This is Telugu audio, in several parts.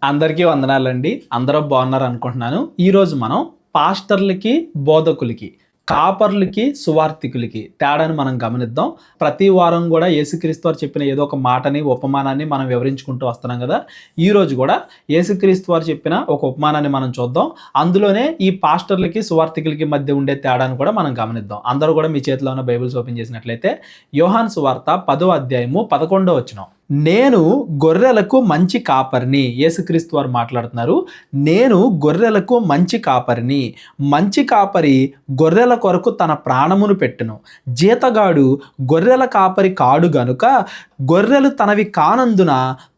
అందరికీ వందనాలండి. అందరూ బాగున్నారు అనుకుంటున్నాను. ఈరోజు మనం పాస్టర్లకి, బోధకులకి, కాపర్లకి, సువార్థికులకి తేడాను మనం గమనిద్దాం. ప్రతి వారం కూడా యేసుక్రీస్తు వారు చెప్పిన ఏదో ఒక మాటని, ఉపమానాన్ని మనం వివరించుకుంటూ వస్తున్నాం కదా. ఈరోజు కూడా యేసుక్రీస్తు వారు చెప్పిన ఒక ఉపమానాన్ని మనం చూద్దాం. అందులోనే ఈ పాస్టర్లకి, సువార్థికులకి మధ్య ఉండే తేడాను కూడా మనం గమనిద్దాం. అందరూ కూడా మీ చేతిలో ఉన్న బైబిల్స్ ఓపెన్ చేసినట్లయితే యోహాను సువార్త 10వ అధ్యాయము 11వ వచనం. నేను గొర్రెలకు మంచి కాపరిని. యేసుక్రీస్తు వారు మాట్లాడుతున్నారు. నేను గొర్రెలకు మంచి కాపరిని. మంచి కాపరి గొర్రెల కొరకు తన ప్రాణమును పెట్టును. జీతగాడు గొర్రెల కాపరి కాడు గనుక గొర్రెలు తనవి కానందున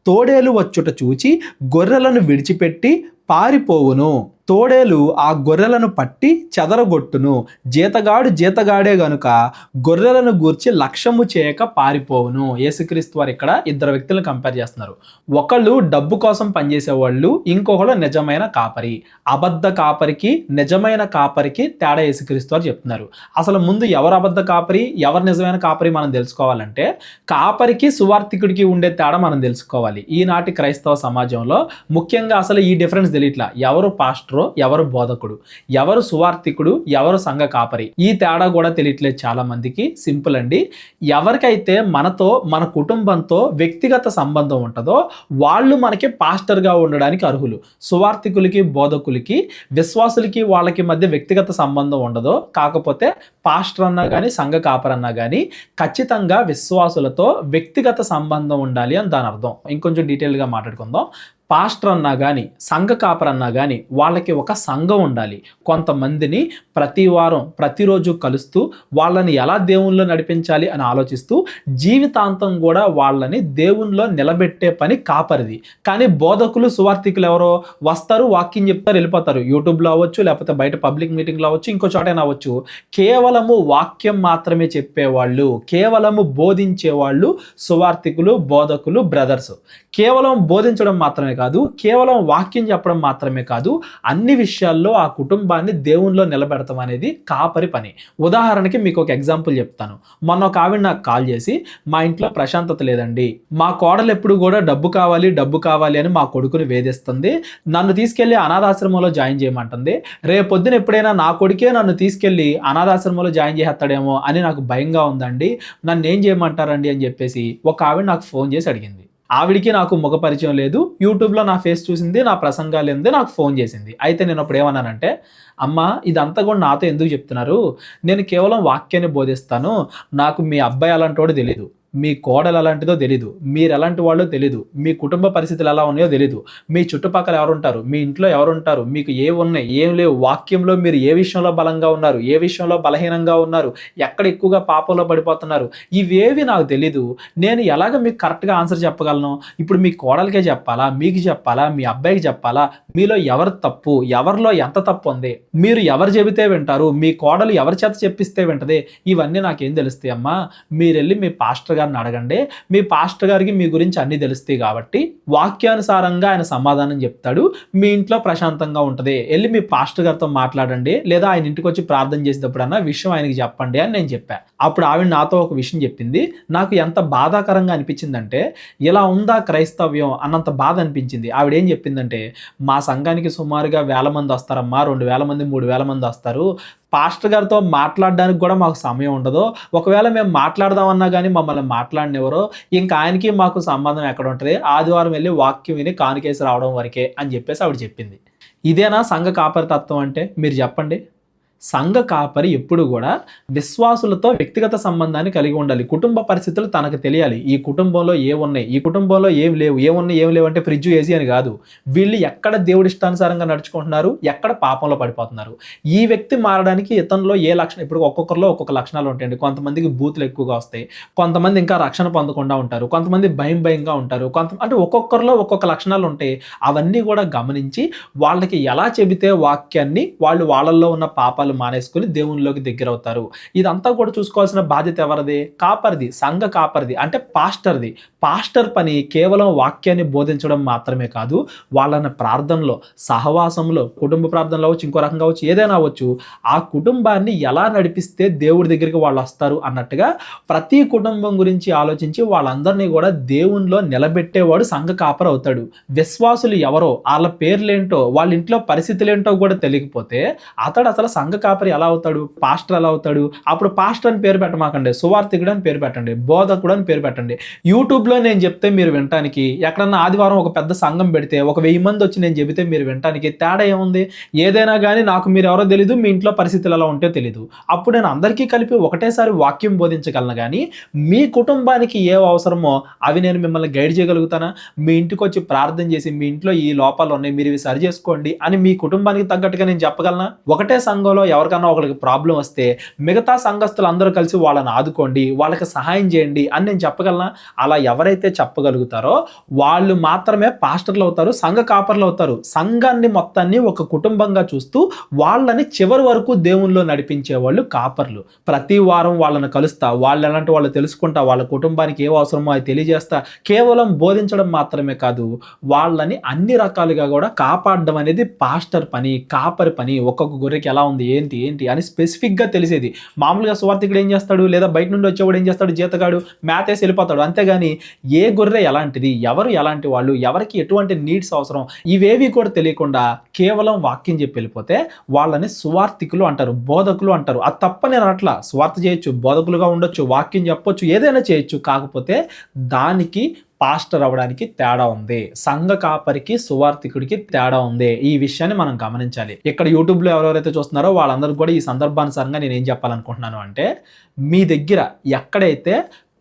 తోడేలు వచ్చుట చూచి గొర్రెలను విడిచిపెట్టి పారిపోవును. తోడేలు ఆ గొర్రెలను పట్టి చెదరగొట్టును. జీతగాడే గనుక గొర్రెలను గూర్చి లక్ష్యము చేయక పారిపోవును. యేసుక్రీస్తు వారు ఇక్కడ ఇద్దరు వ్యక్తులను కంపేర్ చేస్తున్నారు. ఒకళ్ళు డబ్బు కోసం పనిచేసేవాళ్ళు, ఇంకొకళ్ళు నిజమైన కాపరి. అబద్ధ కాపరికి, నిజమైన కాపరికి తేడా యేసుక్రీస్తు వారు చెప్తున్నారు. అసలు ముందు ఎవరు అబద్ధ కాపరి, ఎవరు నిజమైన కాపరి మనం తెలుసుకోవాలంటే కాపరికి, సువార్థికుడికి ఉండే తేడా మనం తెలుసుకోవాలి. ఈనాటి క్రైస్తవ సమాజంలో ముఖ్యంగా అసలు ఈ డిఫరెన్స్ తెలియట్లా. ఎవరు పాస్టర్, ఎవరు బోధకుడు, ఎవరు సువార్థికుడు, ఎవరు సంఘ కాపరి, ఈ తేడా కూడా తెలియట్లేదు చాలా మందికి. సింపుల్ అండి. ఎవరికైతే మనతో, మన కుటుంబంతో వ్యక్తిగత సంబంధం ఉంటుందో వాళ్ళు మనకి పాస్టర్గా ఉండడానికి అర్హులు. సువార్థికులకి, బోధకులకి, విశ్వాసులకి వాళ్ళకి మధ్య వ్యక్తిగత సంబంధం ఉండదు. కాకపోతే పాస్టర్ అన్నా కానీ, సంఘ కాపర్ అన్నా కానీ ఖచ్చితంగా విశ్వాసులతో వ్యక్తిగత సంబంధం ఉండాలి అని దాని అర్థం. ఇంకొంచెం డీటెయిల్గా మాట్లాడుకుందాం. పాస్టర్ అన్నా కానీ, సంఘ కాపర్ అన్నా కానీ వాళ్ళకి ఒక సంఘం ఉండాలి. కొంతమందిని ప్రతి వారం, ప్రతిరోజు కలుస్తూ వాళ్ళని ఎలా దేవునిలో నడిపించాలి అని ఆలోచిస్తూ జీవితాంతం కూడా వాళ్ళని దేవునిలో నిలబెట్టే పని కాపరిది. కానీ బోధకులు, సువార్థికులు ఎవరో వస్తారు, వాక్యం చెప్తారు, వెళ్ళిపోతారు. యూట్యూబ్లో అవ్వచ్చు, లేకపోతే బయట పబ్లిక్ మీటింగ్లో అవ్వచ్చు, ఇంకో చోటైనా అవ్వచ్చు. కేవలము వాక్యం మాత్రమే చెప్పేవాళ్ళు, కేవలము బోధించేవాళ్ళు సువార్థికులు, బోధకులు, బ్రదర్స్. కేవలం బోధించడం మాత్రమే కాదు, కేవలం వాక్యం చెప్పడం మాత్రమే కాదు, అన్ని విషయాల్లో ఆ కుటుంబాన్ని దేవునిలో నిలబెడతాం అనేది కాపరి పని. ఉదాహరణకి మీకు ఒక ఎగ్జాంపుల్ చెప్తాను. మొన్న ఒక ఆవిడ నాకు కాల్ చేసి, మా ఇంట్లో ప్రశాంతత లేదండి, మా కోడలు ఎప్పుడు కూడా డబ్బు కావాలి అని మా కొడుకుని వేధిస్తుంది, నన్ను తీసుకెళ్లి అనాథాశ్రమంలో జాయిన్ చేయమంటుంది, రేపొద్దున ఎప్పుడైనా నా కొడుకే నన్ను తీసుకెళ్లి అనాథాశ్రమంలో జాయిన్ చేస్తాడేమో అని నాకు భయంగా ఉందండి, నన్ను ఏం చేయమంటారండి అని చెప్పేసి ఒక ఆవిడ నాకు ఫోన్ చేసి అడిగింది. ఆవిడికి నాకు ముఖ పరిచయం లేదు, యూట్యూబ్లో నా ఫేస్ చూసింది, నా ప్రసంగాలు ఏంది, నాకు ఫోన్ చేసింది. అయితే నేను అప్పుడు ఏమన్నానంటే, అమ్మ ఇదంతా కూడా నాతో ఎందుకు చెప్తున్నారు, నేను కేవలం వాక్యాన్ని బోధిస్తాను, నాకు మీ అబ్బాయి అలాంటోడు తెలీదు, మీ కోడలు ఎలాంటిదో తెలీదు, మీరు ఎలాంటి వాళ్ళో తెలీదు, మీ కుటుంబ పరిస్థితులు ఎలా ఉన్నాయో తెలీదు, మీ చుట్టుపక్కల ఎవరుంటారు, మీ ఇంట్లో ఎవరుంటారు, మీకు ఉన్నాయి ఏం లేవు, వాక్యంలో మీరు ఏ విషయంలో బలంగా ఉన్నారు, ఏ విషయంలో బలహీనంగా ఉన్నారు, ఎక్కడ ఎక్కువగా పాపంలో పడిపోతున్నారు, ఇవేవి నాకు తెలీదు. నేను ఎలాగ మీకు కరెక్ట్గా ఆన్సర్ చెప్పగలను? ఇప్పుడు మీ కోడలికే చెప్పాలా, మీకు చెప్పాలా, మీ అబ్బాయికి చెప్పాలా, మీలో ఎవరు తప్పు, ఎవరిలో ఎంత తప్పు ఉంది, మీరు ఎవరు చెబితే వింటారు, మీ కోడలు ఎవరి చేత చెప్పిస్తే వింటది, ఇవన్నీ నాకేం తెలుస్తాయి అమ్మా, మీరు వెళ్ళి మీ పాస్టర్ గారిని అడగండి, మీ పాస్టర్ గారికి మీ గురించి అన్ని తెలుస్తాయి కాబట్టి వాక్యానుసారంగా ఆయన సమాధానం చెప్తాడు, మీ ఇంట్లో ప్రశాంతంగా ఉంటుంది, వెళ్ళి మీ పాస్టర్ గారితో మాట్లాడండి, లేదా ఆయన ఇంటికి వచ్చి ప్రార్థన చేసేటప్పుడన్నా విషయం ఆయనకి చెప్పండి అని నేను చెప్పా. అప్పుడు ఆవిడ నాతో ఒక విషయం చెప్పింది, నాకు ఎంత బాధాకరంగా అనిపించిందంటే, ఇలా ఉందా క్రైస్తవ్యం అన్నంత బాధ అనిపించింది. ఆవిడ ఏం చెప్పిందంటే, మా సంఘానికి సుమారుగా 1000 మంది వస్తారమ్మా, 2000 మంది 3000 మంది వస్తారు, పాస్టర్ గారితో మాట్లాడడానికి కూడా మాకు సమయం ఉండదు, ఒకవేళ మేము మాట్లాడదామన్నా కానీ మమ్మల్ని మాట్లాడినెవరో, ఇంకా ఆయనకి మాకు సంబంధం ఎక్కడ ఉంటుంది, ఆదివారం వెళ్ళి వాక్యం విని కానుకేసి రావడం వరకే అని చెప్పేసి ఆవిడ చెప్పింది. ఇదేనా సంఘ కాపరి తత్వం అంటే? మీరు చెప్పండి. సంఘ కాపరి ఎప్పుడు కూడా విశ్వాసులతో వ్యక్తిగత సంబంధాన్ని కలిగి ఉండాలి. కుటుంబ పరిస్థితులు తనకు తెలియాలి. ఈ కుటుంబంలో ఏమున్నాయి, ఈ కుటుంబంలో ఏం లేవు, ఏం లేవు అంటే ఫ్రిడ్జ్ ఏసీ అని కాదు, వీళ్ళు ఎక్కడ దేవుడి ఇష్టానుసారంగా నడుచుకుంటున్నారు, ఎక్కడ పాపంలో పడిపోతున్నారు, ఈ వ్యక్తి మారడానికి ఇతనిలో ఏ లక్షణం. ఇప్పుడు ఒక్కొక్కరిలో ఒక్కొక్క లక్షణాలు ఉంటాయండి. కొంతమందికి బూతులు ఎక్కువగా వస్తాయి, కొంతమంది ఇంకా రక్షణ పొందకుండా ఉంటారు, కొంతమంది భయంగా ఉంటారు, అంటే ఒక్కొక్కరిలో ఒక్కొక్క లక్షణాలు ఉంటాయి. అవన్నీ కూడా గమనించి వాళ్ళకి ఎలా చెబితే వాక్యాన్ని వాళ్ళు వాళ్ళల్లో ఉన్న పాపాలు పాపాలు మానేసుకుని దేవునిలోకి దగ్గర అవుతారు. ఇదంతా కూడా చూసుకోవాల్సిన బాధ్యత ఎవరిది? కాపరిది, సంఘ కాపరిది, అంటే పాస్టర్ది. పాస్టర్ పని కేవలం వాక్యాన్ని బోధించడం మాత్రమే కాదు, వాళ్ళని ప్రార్థనలో, సహవాసంలో, కుటుంబ ప్రార్థనలో అవ్వచ్చు, ఇంకో రకంగా అవ్వచ్చు, ఏదైనా అవ్వచ్చు, ఆ కుటుంబాన్ని ఎలా నడిపిస్తే దేవుడి దగ్గరికి వాళ్ళు వస్తారు అన్నట్టుగా ప్రతి కుటుంబం గురించి ఆలోచించి వాళ్ళందరినీ కూడా దేవునిలో నిలబెట్టేవాడు సంఘ కాపరి అవుతాడు. విశ్వాసులు ఎవరో, వాళ్ళ పేర్లేంటో, వాళ్ళ ఇంట్లో పరిస్థితులేంటో కూడా తెలియకపోతే అతడు అసలు సంఘ కాపరి ఎలా అవుతాడు? పాస్టర్ ఎలా అవుతాడు? అప్పుడు పాస్టర్ అని పేరు పెట్టమాకండి, సువార్థికుడు అని పేరు పెట్టండి, బోధకుడు అని పేరు పెట్టండి. యూట్యూబ్లో నేను చెప్తే మీరు వినటానికి, ఎక్కడన్నా ఆదివారం ఒక పెద్ద సంఘం పెడితే ఒక 1000 మంది వచ్చి నేను చెబితే మీరు వినటానికి తేడా ఏముంది? ఏదైనా కానీ నాకు మీరు ఎవరో తెలీదు, మీ ఇంట్లో పరిస్థితులు ఎలా ఉంటే తెలీదు. అప్పుడు నేను అందరికీ కలిపి ఒకటేసారి వాక్యం బోధించగలను కానీ మీ కుటుంబానికి ఏ అవసరమో అవి నేను మిమ్మల్ని గైడ్ చేయగలుగుతానా? మీ ఇంటికి వచ్చి ప్రార్థన చేసి మీ ఇంట్లో ఈ లోపాలు ఉన్నాయి, మీరు ఇవి సరి చేసుకోండి అని మీ కుటుంబానికి తగ్గట్టుగా నేను చెప్పగలనా? ఒకటే సంఘంలో ఎవరికన్నా ఒకరికి ప్రాబ్లం వస్తే మిగతా సంఘస్థులు అందరూ కలిసి వాళ్ళని ఆదుకోండి, వాళ్ళకి సహాయం చేయండి అని నేను చెప్పగలనా? అలా ఎవరైతే చెప్పగలుగుతారో వాళ్ళు మాత్రమే పాస్టర్లు అవుతారు, సంఘ కాపర్లు అవుతారు. సంఘాన్ని మొత్తాన్ని ఒక కుటుంబంగా చూస్తూ వాళ్ళని చివరి వరకు దేవునిలో నడిపించే వాళ్ళు కాపర్లు. ప్రతి వారం వాళ్ళని కలుస్తా, వాళ్ళు ఎలాంటి వాళ్ళు తెలుసుకుంటా, వాళ్ళ కుటుంబానికి ఏ అవసరమో అది తెలియజేస్తా, కేవలం బోధించడం మాత్రమే కాదు, వాళ్ళని అన్ని రకాలుగా కూడా కాపాడడం అనేది పాస్టర్ పని, కాపరి పని. ఒక్కొక్క గొర్రెకి ఎలా ఉంది, ఏంటి ఏంటి అని స్పెసిఫిక్గా తెలిసేది. మామూలుగా సువార్థికుడు ఏం చేస్తాడు, లేదా బయట నుండి వచ్చేవాడు ఏం చేస్తాడు, జీతగాడు మేతేసి వెళ్ళిపోతాడు. అంతేగాని ఏ గొర్రె ఎలాంటిది, ఎవరు ఎలాంటి వాళ్ళు, ఎవరికి ఎటువంటి నీడ్స్ అవసరం, ఇవేవి కూడా తెలియకుండా కేవలం వాక్యం చెప్పి వెళ్ళిపోతే వాళ్ళని సువార్థికులు అంటారు, బోధకులు అంటారు. అది తప్ప నేను అట్లా సువార్త చేయొచ్చు, బోధకులుగా ఉండొచ్చు, వాక్యం చెప్పొచ్చు, ఏదైనా చేయొచ్చు. కాకపోతే దానికి పాస్టర్ అవ్వడానికి తేడా ఉంది, సంఘ కాపరికి సువార్థికుడికి తేడా ఉంది. ఈ విషయాన్ని మనం గమనించాలి. ఇక్కడ యూట్యూబ్లో ఎవరెవరైతే చూస్తున్నారో వాళ్ళందరూ కూడా ఈ సందర్భానుసారంగా నేను ఏం చెప్పాలనుకుంటున్నాను అంటే, మీ దగ్గర ఎక్కడైతే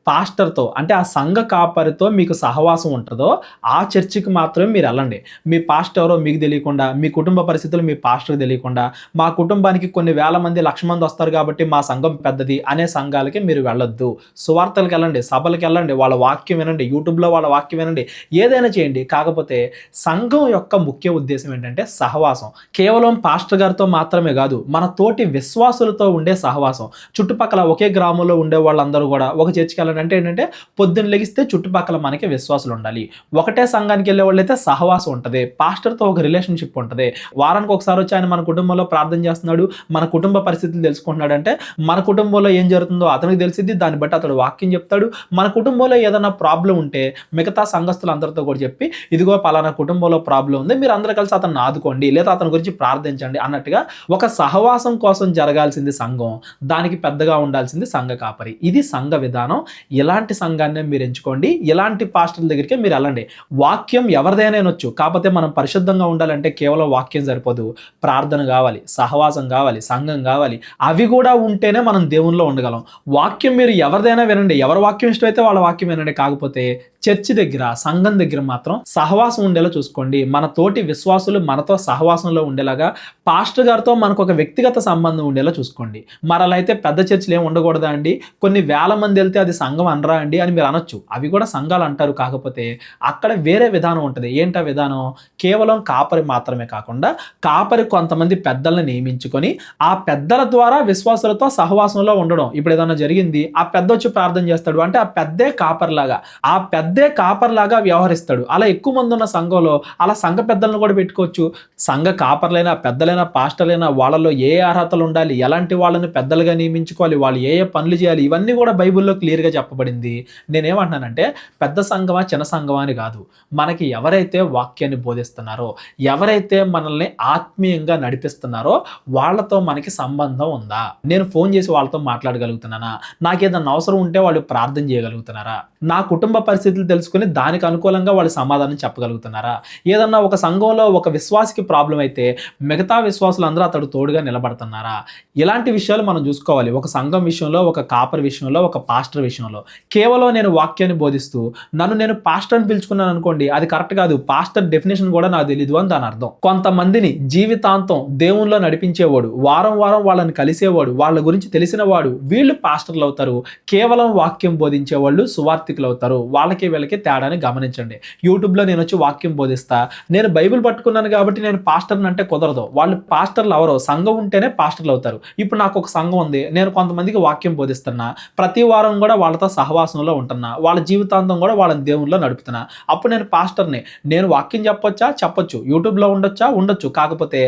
పాస్టర్తో, అంటే ఆ సంఘ కాపరితో మీకు సహవాసం ఉంటుందో ఆ చర్చికి మాత్రమే మీరు వెళ్ళండి. మీ పాస్టర్ ఎవరో మీకు తెలియకుండా, మీ కుటుంబ పరిస్థితులు మీ పాస్టర్ తెలియకుండా, మా కుటుంబానికి కొన్ని వేల మంది, 1,00,000 మంది వస్తారు కాబట్టి మా సంఘం పెద్దది అనే సంఘాలకి మీరు వెళ్ళొద్దు. సువార్తలకు వెళ్ళండి, సభలకు వెళ్ళండి, వాళ్ళ వాక్యం వినండి, యూట్యూబ్లో వాళ్ళ వాక్యం వినండి, ఏదైనా చేయండి. కాకపోతే సంఘం యొక్క ముఖ్య ఉద్దేశం ఏంటంటే సహవాసం. కేవలం పాస్టర్ గారితో మాత్రమే కాదు, మన తోటి విశ్వాసులతో ఉండే సహవాసం. చుట్టుపక్కల ఒకే గ్రామంలో ఉండే వాళ్ళందరూ కూడా ఒక చర్చికి అంటే ఏంటంటే పొద్దున్న లెగిస్తే చుట్టుపక్కల మనకి విశ్వాసులు ఉండాలి. ఒకటే సంఘానికి వెళ్ళే వాళ్ళైతే సహవాసం ఉంటుంది, పాస్టర్తో ఒక రిలేషన్షిప్ ఉంటుంది. వారానికి ఒకసారి వచ్చి ఆయన మన కుటుంబంలో ప్రార్థన చేస్తున్నాడు, మన కుటుంబ పరిస్థితులు తెలుసుకుంటున్నాడు అంటే మన కుటుంబంలో ఏం జరుగుతుందో అతనికి తెలిసిద్ది, దాన్ని బట్టి అతడు వాక్యం చెప్తాడు. మన కుటుంబంలో ఏదైనా ప్రాబ్లం ఉంటే మిగతా సంఘస్థులందరితో కూడా చెప్పి, ఇదిగో పలానా కుటుంబంలో ప్రాబ్లం ఉంది, మీరు అందరూ కలిసి అతన్ని ఆదుకోండి, లేదా అతని గురించి ప్రార్థించండి అన్నట్టుగా ఒక సహవాసం కోసం జరగాల్సింది సంఘం, దానికి పెద్దగా ఉండాల్సింది సంఘ కాపరి. ఇది సంఘ విధానం. ఇలాంటి సంఘాన్ని మీరు ఎంచుకోండి, ఇలాంటి పాస్టర్ల దగ్గరికి మీరు వెళ్ళండి. వాక్యం ఎవరిదైనా వచ్చు, కాకపోతే మనం పరిశుద్ధంగా ఉండాలంటే కేవలం వాక్యం సరిపోదు, ప్రార్థన కావాలి, సహవాసం కావాలి, సంఘం కావాలి. అవి కూడా ఉంటేనే మనం దేవునిలో ఉండగలం. వాక్యం మీరు ఎవరిదైనా వినండి, ఎవరి వాక్యం ఇష్టమైతే వాళ్ళ వాక్యం వినండి. కాకపోతే చర్చి దగ్గర, సంఘం దగ్గర మాత్రం సహవాసం ఉండేలా చూసుకోండి. మన తోటి విశ్వాసులు మనతో సహవాసంలో ఉండేలాగా, పాస్టర్ గారితో మనకు ఒక వ్యక్తిగత సంబంధం ఉండేలా చూసుకోండి. మరి అలా అయితే పెద్ద చర్చిలు ఏమి ఉండకూడదా అండి? కొన్ని వేల మంది వెళ్తే అది సంఘం అనరా అండి అని మీరు అనొచ్చు. అవి కూడా సంఘాలు అంటారు. కాకపోతే అక్కడ వేరే విధానం ఉంటుంది. ఏంటా విధానం? కేవలం కాపరి మాత్రమే కాకుండా కాపరి కొంతమంది పెద్దలను నియమించుకొని ఆ పెద్దల ద్వారా విశ్వాసులతో సహవాసంలో ఉండడం. ఇప్పుడు ఏదైనా జరిగింది, ఆ పెద్ద వచ్చి ప్రార్థన చేస్తాడు అంటే ఆ పెద్దే కాపరిలాగా, ఆ పెద్దే కాపరిలాగా వ్యవహరిస్తాడు. అలా ఎక్కువ మంది ఉన్న సంఘంలో అలా సంఘ పెద్దలను కూడా పెట్టుకోవచ్చు. సంఘ కాపర్లైనా, పెద్దలైనా, పాస్టర్లైనా వాళ్ళలో ఏ అర్హతలు ఉండాలి, ఎలాంటి వాళ్ళని పెద్దలుగా నియమించుకోవాలి, వాళ్ళు ఏ ఏ పనులు చేయాలి, ఇవన్నీ కూడా బైబిల్లో క్లియర్గా చెప్పబడింది. నేనేమంటున్నానంటే పెద్ద సంఘమా చిన్న సంఘమా అని కాదు, మనకి ఎవరైతే వాక్యాన్ని బోధిస్తున్నారో, ఎవరైతే మనల్ని ఆత్మీయంగా నడిపిస్తున్నారో వాళ్ళతో మనకి సంబంధం ఉందా? నేను ఫోన్ చేసి వాళ్ళతో మాట్లాడగలుగుతున్నానా? నాకేదన్నా అవసరం ఉంటే వాళ్ళు ప్రార్థన చేయగలుగుతున్నారా? నా కుటుంబ పరిస్థితులు తెలుసుకుని దానికి అనుకూలంగా వాళ్ళు సమాధానం చెప్పగలుగుతున్నారా? ఏదన్నా ఒక సంఘంలో ఒక విశ్వాసికి ప్రాబ్లం అయితే మిగతా విశ్వాసులందరూ అతడు తోడుగా నిలబడుతున్నారా? ఇలాంటి విషయాలు మనం చూసుకోవాలి. ఒక సంఘం విషయంలో, ఒక కాపర్ విషయంలో, ఒక పాస్టర్ విషయంలో. సంఘంలో. కేవలం నేను వాక్యాన్ని బోధిస్తూ నన్ను నేను పాస్టర్ అని పిలుచుకున్నాను అనుకోండి, అది కరెక్ట్ కాదు. పాస్టర్ డెఫినేషన్ కూడా నాకు తెలియదు అని దాని అర్థం. కొంతమందిని జీవితాంతం దేవునిలో నడిపించేవాడు, వారం వారం వాళ్ళని కలిసేవాడు, వాళ్ళ గురించి తెలిసిన వాడు, వీళ్ళు పాస్టర్లు అవుతారు. కేవలం వాక్యం బోధించేవాళ్ళు సువార్థికులు అవుతారు. వాళ్ళకి వీళ్ళకి తేడాని గమనించండి. యూట్యూబ్లో నేను వచ్చి వాక్యం బోధిస్తా, నేను బైబిల్ పట్టుకున్నాను కాబట్టి నేను పాస్టర్ని అంటే కుదరదు. వాళ్ళు పాస్టర్లు ఎవరో, సంఘం ఉంటేనే పాస్టర్లు అవుతారు. ఇప్పుడు నాకు ఒక సంఘం ఉంది, నేను కొంతమందికి వాక్యం బోధిస్తున్నా, ప్రతి వారం కూడా వాళ్ళతో సహవాసంలో ఉంటున్నా, వాళ్ళ జీవితాంతం కూడా వాళ్ళని దేవునిలో నడుపుతున్నా. అప్పుడు నేను పాస్టర్ని. నేను వాక్యం చెప్పొచ్చా? చెప్పొచ్చు. యూట్యూబ్లో ఉండొచ్చా? ఉండొచ్చు. కాకపోతే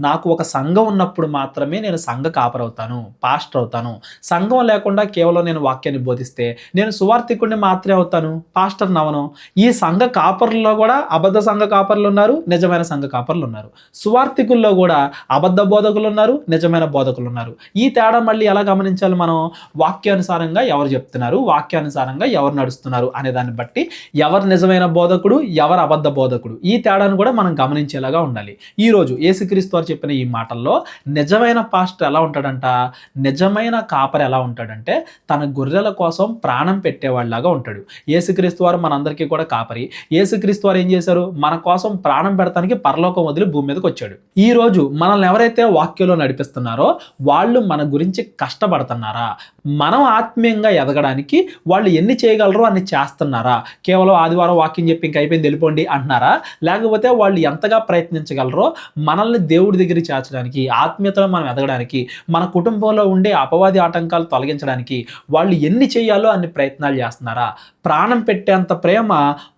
నాకు ఒక సంఘం ఉన్నప్పుడు మాత్రమే నేను సంఘ కాపరి అవుతాను, పాస్టర్ అవుతాను. సంఘం లేకుండా కేవలం నేను వాక్యాన్ని బోధిస్తే నేను సువార్థికుడిని మాత్రమే అవుతాను, పాస్టర్ని అవను. ఈ సంఘ కాపరుల్లో కూడా అబద్ధ సంఘ కాపరులు ఉన్నారు, నిజమైన సంఘ కాపరులు ఉన్నారు. సువార్థికుల్లో కూడా అబద్ధ బోధకులు ఉన్నారు, నిజమైన బోధకులు ఉన్నారు. ఈ తేడా మళ్ళీ ఎలా గమనించాలి మనం? వాక్యానుసారంగా ఎవరు చెప్తున్నారు, వాక్యానుసారంగా ఎవరు నడుస్తున్నారు అనే దాన్ని బట్టి ఎవరు నిజమైన బోధకుడు, ఎవరు అబద్ధ బోధకుడు, ఈ తేడాను కూడా మనం గమనించేలాగా ఉండాలి. ఈరోజు యేసుక్రీస్తు వారు చెప్పిన ఈ మాటల్లో నిజమైన పాస్టర్ ఎలా ఉంటాడంట, నిజమైన కాపరి ఎలా ఉంటాడంటే తన గొర్రెల కోసం ప్రాణం పెట్టేవాళ్ళలాగా ఉంటాడు. యేసుక్రీస్తు వారు మనందరికీ కూడా కాపరి. యేసుక్రీస్తు వారు ఏం చేశారు? మన కోసం ప్రాణం పెడతానికి పరలోకం వదిలి భూమి మీదకి వచ్చాడు. ఈ రోజు మనల్ని ఎవరైతే వాక్యంలో నడిపిస్తున్నారో వాళ్ళు మన గురించి కష్టపడుతున్నారా? మనం ఆత్మీయంగా ఎదగడానికి వాళ్ళు ఎన్ని చేయగలరో అన్ని చేస్తున్నారా? కేవలం ఆదివారం వాక్యం చెప్పి ఇంక అయిపోయింది వెళ్ళిపోండి అంటున్నారా? లేకపోతే వాళ్ళు ఎంతగా ప్రయత్నించగలరో మనల్ని దేవుడి దగ్గర చేర్చడానికి, ఆత్మీయతలో మనం ఎదగడానికి, మన కుటుంబంలో ఉండే అపవాది ఆటంకాలు తొలగించడానికి వాళ్ళు ఎన్ని చేయాలో అన్ని ప్రయత్నాలు చేస్తున్నారా? ప్రాణం పెట్టేంత ప్రేమ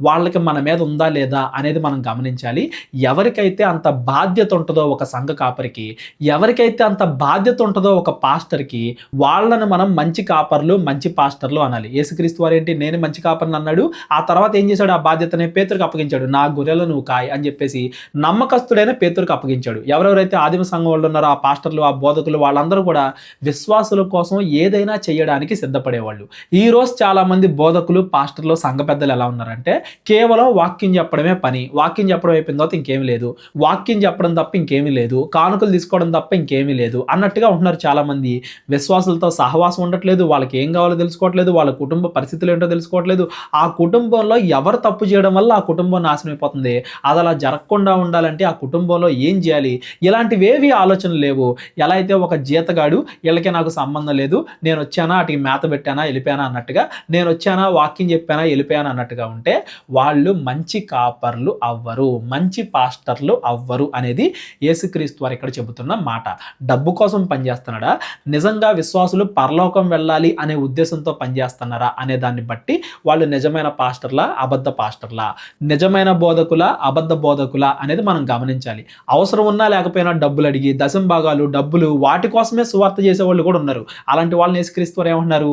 వాళ్ళకి మన మీద ఉందా లేదా అనేది మనం గమనించాలి. ఎవరికైతే అంత బాధ్యత ఉంటుందో ఒక సంఘ కాపరికి, ఎవరికైతే అంత బాధ్యత ఉంటుందో ఒక పాస్టర్కి, వాళ్ళని మనం మంచి కాపర్లు, మంచి పాస్టర్లు అనాలి. యేసుక్రీస్తు వారు ఏంటి, నేను మంచి కాపర్ని అన్నాడు. ఆ తర్వాత ఏం చేశాడు? ఆ బాధ్యతని పేతురుకి అప్పగించాడు. నా గొర్రెలు నువ్వు కాయ్ అని చెప్పేసి నమ్మకస్తుడైన పేతురుకి అప్పగించాడు. ఎవరెవరైతే ఆదిమ సంఘం వాళ్ళు ఉన్నారో ఆ పాస్టర్లు, ఆ బోధకులు, వాళ్ళందరూ కూడా విశ్వాసుల కోసం ఏదైనా చేయడానికి సిద్ధపడేవాళ్ళు. ఈ రోజు చాలా మంది బోధకులు, పాస్టర్లు, సంఘ పెద్దలు ఎలా ఉన్నారంటే కేవలం వాక్యం చెప్పడమే పని. వాక్యం చెప్పడం అయిపోయిన తర్వాత ఇంకేమీ లేదు, వాక్యం చెప్పడం తప్ప ఇంకేమీ లేదు, కానుకలు తీసుకోవడం తప్ప ఇంకేమీ లేదు అన్నట్టుగా ఉంటున్నారు చాలా మంది. విశ్వాసులతో సహవాసం ఉండట్లేదు, వాళ్ళకి ఏం కావాలో తెలుసుకోవట్లేదు, వాళ్ళ కుటుంబ పరిస్థితులు ఏంటో తెలుసుకోవట్లేదు. ఆ కుటుంబంలో ఎవరు తప్పు చేయడం వల్ల ఆ కుటుంబం నాశనం అయిపోతుంది, అది అలా జరగకుండా ఉండాలంటే ఆ కుటుంబంలో ఏం చేయాలి, ఇలాంటివేవి ఆలోచనలు లేవు. ఎలా అయితే ఒక జీతగాడు వీళ్ళకి నాకు సంబంధం లేదు, నేను వచ్చానా అటుకి మేత పెట్టానా వెళ్ళిపోయానా అన్నట్టుగా, నేను వచ్చానా వాక్యం చెప్పానా వెళ్ళిపోయానా అన్నట్టుగా ఉంటే వాళ్ళు మంచి కాపర్లు అవ్వరు, మంచి పాస్టర్లు అవ్వరు అనేది యేసుక్రీస్తు వారు ఇక్కడ చెబుతున్న మాట. డబ్బు కోసం పనిచేస్తున్నాడా, నిజంగా విశ్వాసులు పరలోకం వెళ్ళాలి అనే ఉద్దేశంతో పనిచేస్తున్నారా అనే దాన్ని బట్టి వాళ్ళు నిజమైన పాస్టర్లా, అబద్ధ పాస్టర్లా, నిజమైన బోధకుల, అబద్ధ బోధకుల అనేది మనం గమనించాలి. అవసరం ఉన్నా లేకపోయినా డబ్బులు అడిగి దశంభాగాలు, డబ్బులు, వాటి కోసమే సువార్త చేసే వాళ్ళు కూడా ఉన్నారు. అలాంటి వాళ్ళని యేసుక్రీస్తు వారు ఏమంటున్నారు?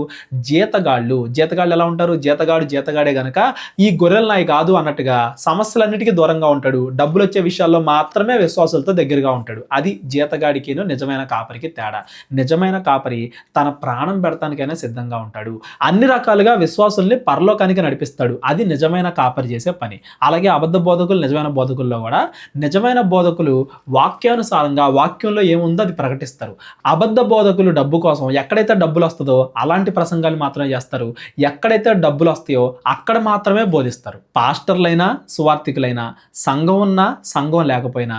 జీతగాళ్ళు. జీతగాళ్ళు ఎలా ఉంటారు? జీతగాడే గనక ఈ గొర్రెలు నాయి కాదు అన్నట్టుగా సమస్యలన్నిటికీ దూరంగా ఉంటాడు, డబ్బులు వచ్చే విషయాల్లో మాత్రమే విశ్వాసులతో దగ్గరగా ఉంటాడు. అది జీతగాడికిను నిజమైన కాపరికి తేడా. నిజమైన కాపరి తన ప్రాణం పెడతానికైనా సిద్ధంగా ఉంటాడు, అన్ని రకాలుగా విశ్వాసుల్ని పరలోకానికి నడిపిస్తాడు. అది నిజమైన కాపరి చేసే పని. అలాగే అబద్ధ బోధకులు, నిజమైన బోధకుల్లో కూడా నిజమైన బోధకులు వాక్యానుసారంగా వాక్యంలో ఏముందో అది ప్రకటిస్తారు. అబద్ధ బోధకులు డబ్బు కోసం ఎక్కడైతే డబ్బులు వస్తుందో అలాంటి ప్రసంగాలు మాత్రమే చేస్తారు, ఎక్కడైతే డబ్బులు వస్తాయో అక్కడ మాత్రమే బోధిస్తారు. పాస్టర్లైనా, సువార్థికులైనా, సంఘం ఉన్నా, సంఘం లేకపోయినా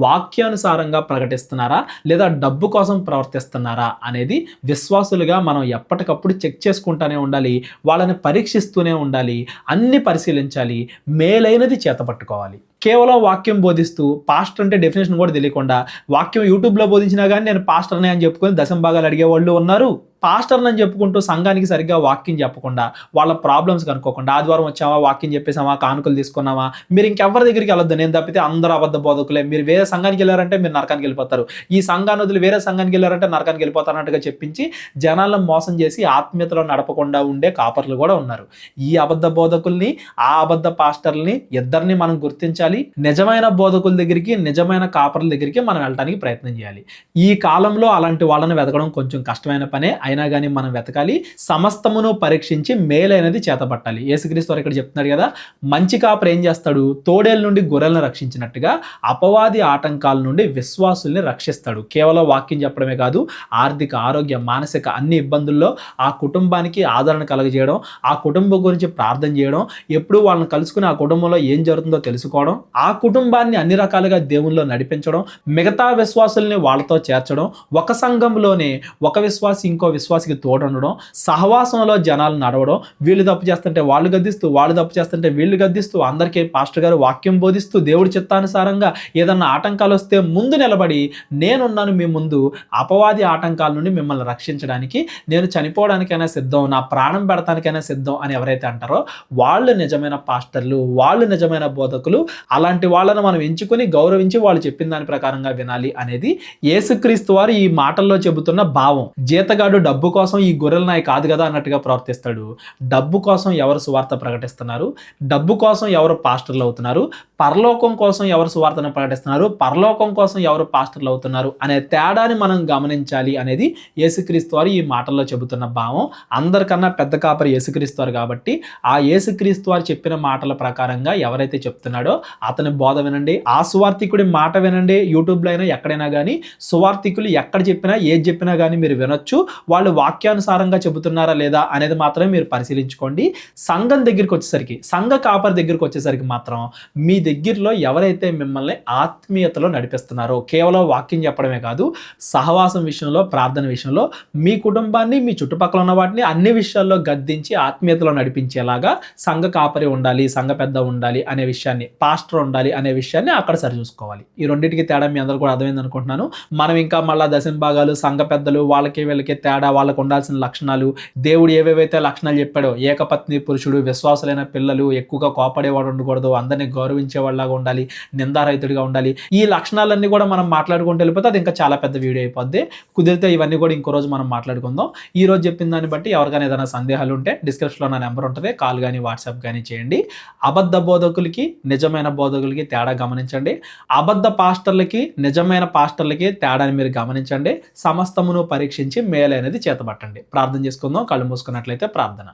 వాక్యానుసారంగా ప్రకటిస్తున్నారా లేదా డబ్బు కోసం ప్రవర్తిస్తున్నారా అనేది విశ్వాసులుగా మనం ఎప్పటికప్పుడు చెక్ చేసుకుంటూనే ఉండాలి, వాళ్ళని పరీక్షిస్తూనే ఉండాలి, అన్ని పరిశీలించాలి, మేలైనది చేతపట్టుకోవాలి. కేవలం వాక్యం బోధిస్తూ పాస్టర్ అంటే డెఫినేషన్ కూడా తెలియకుండా వాక్యం యూట్యూబ్లో బోధించినా కానీ నేను పాస్టర్నే అని చెప్పుకొని దశంభాగాలు అడిగే వాళ్ళు ఉన్నారు. పాస్టర్ని అని చెప్పుకుంటూ సంఘానికి సరిగ్గా వాక్యం చెప్పకుండా, వాళ్ళ ప్రాబ్లమ్స్ కనుక్కోకుండా, ఆదివారం వచ్చామా వాక్యం చెప్పేసామా, కానుకలు తీసుకున్నామా, మీరు ఇంకెవరి దగ్గరికి వెళ్ళొద్దు, నేను తప్పితే అందరూ అబద్ధ బోధకులే, మీరు వేరే సంఘానికి వెళ్ళారంటే మీరు నరకానికి వెళ్ళిపోతారు, ఈ సంఘాన్ని వదిలి వేరే సంఘానికి వెళ్ళారంటే నరకానికి వెళ్ళిపోతారు అన్నట్టుగా చెప్పించి జనాలను మోసం చేసి ఆత్మీయతలో నడపకుండా ఉండే కాపర్లు కూడా ఉన్నారు. ఈ అబద్ధ బోధకుల్ని, ఆ అబద్ధ పాస్టర్ని ఇద్దరిని మనం గుర్తించాలి, వెతకాలి, నిజమైన బోధకుల దగ్గరికి, నిజమైన కాపర్ల దగ్గరికి మనం వెళ్ళడానికి ప్రయత్నం చేయాలి. ఈ కాలంలో అలాంటి వాళ్ళని వెతకడం కొంచెం కష్టమైన పనే, అయినా కానీ మనం వెతకాలి. సమస్తమును పరీక్షించి మేలైనది చేతపట్టాలి. యేసుక్రీస్తు వారు ఇక్కడ చెప్తున్నాడు కదా, మంచి కాపరి ఏం చేస్తాడు? తోడేళ్ళ నుండి గొర్రెలను రక్షించినట్టుగా అపవాది ఆటంకాల నుండి విశ్వాసుల్ని రక్షిస్తాడు. కేవలం వాక్యం చెప్పడమే కాదు, ఆర్థిక, ఆరోగ్య, మానసిక అన్ని ఇబ్బందుల్లో ఆ కుటుంబానికి ఆదరణ కలగజేయడం, ఆ కుటుంబం గురించి ప్రార్థన చేయడం, ఎప్పుడు వాళ్ళని కలుసుకుని ఆ కుటుంబంలో ఏం జరుగుతుందో తెలుసుకోవడం, ఆ కుటుంబాన్ని అన్ని రకాలుగా దేవుల్లో నడిపించడం, మిగతా విశ్వాసుల్ని వాళ్ళతో చేర్చడం, ఒక సంఘంలోనే ఒక విశ్వాసి ఇంకో విశ్వాసికి తోడుండడం, సహవాసంలో జనాలు నడవడం, వీళ్ళు తప్పు చేస్తుంటే వాళ్ళు గద్దిస్తూ, వాళ్ళు తప్పు చేస్తుంటే వీళ్ళు గద్దిస్తూ, అందరికీ పాస్టర్ గారు వాక్యం బోధిస్తూ, దేవుడి చిత్తానుసారంగా ఏదన్నా ఆటంకాలు వస్తే ముందు నిలబడి, నేనున్నాను మీ ముందు, అపవాది ఆటంకాల నుండి మిమ్మల్ని రక్షించడానికి, నేను చనిపోవడానికైనా సిద్ధం, నా ప్రాణం పెడతానికైనా సిద్ధం అని ఎవరైతే అంటారో వాళ్ళు నిజమైన పాస్టర్లు, వాళ్ళు నిజమైన బోధకులు. అలాంటి వాళ్ళను మనం ఎంచుకొని గౌరవించి వాళ్ళు చెప్పిన దాని ప్రకారంగా వినాలి అనేది యేసుక్రీస్తు వారు ఈ మాటల్లో చెబుతున్న భావం. జీతగాడు డబ్బు కోసం ఈ గొర్రెలు నాయి కాదు కదా అన్నట్టుగా ప్రవర్తిస్తాడు. డబ్బు కోసం ఎవరు సువార్త ప్రకటిస్తున్నారు, డబ్బు కోసం ఎవరు పాస్టర్లు అవుతున్నారు, పరలోకం కోసం ఎవరు సువార్తను ప్రకటిస్తున్నారు, పరలోకం కోసం ఎవరు పాస్టర్లు అవుతున్నారు అనే తేడాని మనం గమనించాలి అనేది యేసుక్రీస్తు వారు ఈ మాటల్లో చెబుతున్న భావం. అందరికన్నా పెద్ద కాపరి యేసుక్రీస్తు వారు కాబట్టి ఆ యేసుక్రీస్తు వారు చెప్పిన మాటల ప్రకారంగా ఎవరైతే చెప్తున్నాడో అతని బోధ వినండి, ఆ సువార్థికుడి మాట వినండి. యూట్యూబ్లో అయినా ఎక్కడైనా కానీ సువార్థికులు ఎక్కడ చెప్పినా ఏది చెప్పినా కానీ మీరు వినొచ్చు. వాళ్ళు వాక్యానుసారంగా చెబుతున్నారా లేదా అనేది మాత్రమే మీరు పరిశీలించుకోండి. సంఘం దగ్గరికి వచ్చేసరికి, సంఘ కాపరి దగ్గరికి వచ్చేసరికి మాత్రం మీ దగ్గరలో ఎవరైతే మిమ్మల్ని ఆత్మీయతలో నడిపిస్తున్నారో, కేవలం వాక్యం చెప్పడమే కాదు, సహవాసం విషయంలో, ప్రార్థన విషయంలో, మీ కుటుంబాన్ని, మీ చుట్టుపక్కల ఉన్న వాటిని అన్ని విషయాల్లో గద్దించి ఆత్మీయతలో నడిపించేలాగా సంఘ కాపరి ఉండాలి, సంఘ పెద్ద ఉండాలి అనే విషయాన్ని, పాస్టర్ ఉండాలి అనే విషయాన్ని అక్కడ సరి చూసుకోవాలి. ఈ రెండింటికి తేడా మీ అందరూ కూడా అర్థమైంది అనుకుంటున్నాను. మనం ఇంకా మళ్ళా దశమ భాగాలు, సంఘ పెద్దలు, వాళ్ళకి వీళ్ళకి తేడా, వాళ్ళకు ఉండాల్సిన లక్షణాలు, దేవుడు ఏవేవైతే లక్షణాలు చెప్పాడో, ఏకపత్ని పురుషుడు, విశ్వాసులైన పిల్లలు, ఎక్కువగా కోపడేవాడు ఉండకూడదు, అందరినీ గౌరవించేవాళ్ళగా ఉండాలి, నిందారహితుడిగా ఉండాలి, ఈ లక్షణాలన్నీ కూడా మనం మాట్లాడుకుంటూ వెళ్ళిపోతే అది ఇంకా చాలా పెద్ద వీడియో అయిపోద్ది. కుదిరితే ఇవన్నీ కూడా ఇంకో రోజు మనం మాట్లాడుకుందాం. ఈ రోజు చెప్పిన దాన్ని బట్టి ఎవరికైనా ఏదైనా సందేహాలు ఉంటే డిస్క్రిప్షన్లో నా నెంబర్ ఉంటుంది, కాల్ కానీ వాట్సాప్ కానీ చేయండి. అబద్ధ బోధకులకి, నిజమైన బోధకులకి తేడా గమనించండి. అబద్ధ పాస్టర్లకి, నిజమైన పాస్టర్లకి తేడాని మీరు గమనించండి. సమస్తమును పరీక్షించి మేలైనది చేతబట్టండి. ప్రార్థన చేసుకుందాం. కళ్ళు మూసుకున్నట్లయితే ప్రార్థన.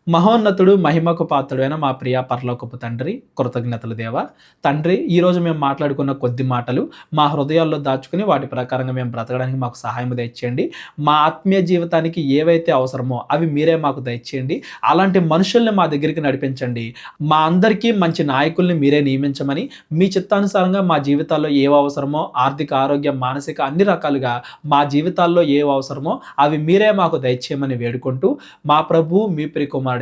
మహోన్నతుడు, మహిమకు పాత్రుడైన మా ప్రియ పరలోకపు తండ్రి, కృతజ్ఞతలు దేవా. తండ్రి, ఈరోజు మేము మాట్లాడుకున్న కొద్ది మాటలు మా హృదయాల్లో దాచుకుని వాటి ప్రకారంగా మేము బ్రతకడానికి మాకు సహాయం దయచేయండి. మా ఆత్మీయ జీవితానికి ఏవైతే అవసరమో అవి మీరే మాకు దయచేయండి. అలాంటి మనుషుల్ని మా దగ్గరికి నడిపించండి. మా అందరికీ మంచి నాయకుల్ని మీరే నియమించమని, మీ చిత్తానుసారంగా మా జీవితాల్లో ఏవి అవసరమో, ఆర్థిక, ఆరోగ్య, మానసిక అన్ని రకాలుగా మా జీవితాల్లో ఏవి అవసరమో అవి మీరే మాకు దయచేయమని వేడుకుంటూ, మా ప్రభు, మీ ప్రియకుమారుడైన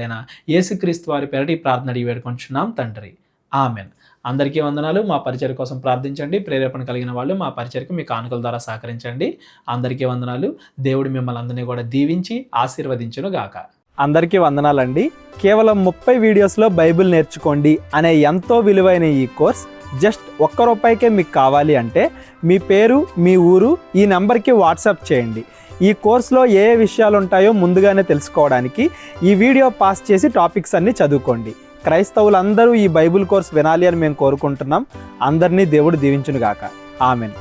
యేసుక్రీస్తు వారి పేరిట ఈ ప్రార్థన అడిగి వేడుకుంటున్నాం తండ్రి. ఆమెన్. అందరికీ వందనాలు. మా పరిచర్య కోసం ప్రార్థించండి. ప్రేరేపణ కలిగిన వాళ్ళు మా పరిచర్యకు మీ కానుకల ద్వారా సహకరించండి. అందరికీ వందనాలు. దేవుడు మిమ్మల్ని అందరినీ కూడా దీవించి ఆశీర్వదించును గాక. అందరికీ వందనాలండి. కేవలం 30 వీడియోస్లో బైబిల్ నేర్చుకోండి అనే ఎంతో విలువైన ఈ కోర్స్ జస్ట్ ₹1 మీకు కావాలి అంటే మీ పేరు, మీ ఊరు ఈ నెంబర్కి వాట్సాప్ చేయండి. ఈ కోర్సులో ఏ విషయాలు ఉంటాయో ముందుగానే తెలుసుకోవడానికి ఈ వీడియో పాస్ చేసి టాపిక్స్ అన్నీ చదువుకోండి. క్రైస్తవులందరూ ఈ బైబిల్ కోర్స్ వినాలి అని మేము కోరుకుంటున్నాం. అందరినీ దేవుడు దీవించును గాక. ఆమెన్.